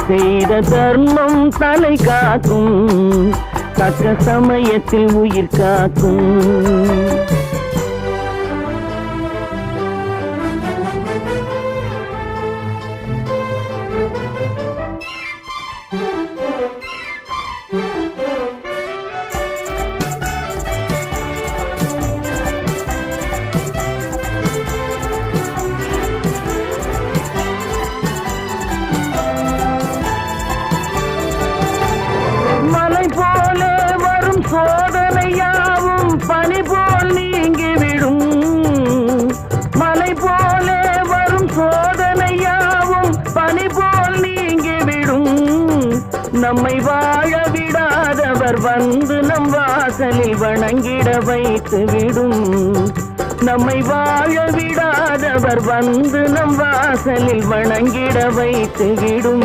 செய்த தர்மம் தலை காக்கும், தக்க சமயத்தில் உயிர் காக்கும். சோதனையாவும் பனி போல் நீங்கிவிடும், மலை போலே வரும் சோதனையாவும் பனி போல் நீங்கிவிடும். நம்மை வாழ விடாதவர் வந்து நம் வாசலில் வணங்கிட வைத்து விடும். நம்மை வாழ விடாதவர் வந்து நம் வாசலில் வணங்கிட வைத்து விடும்.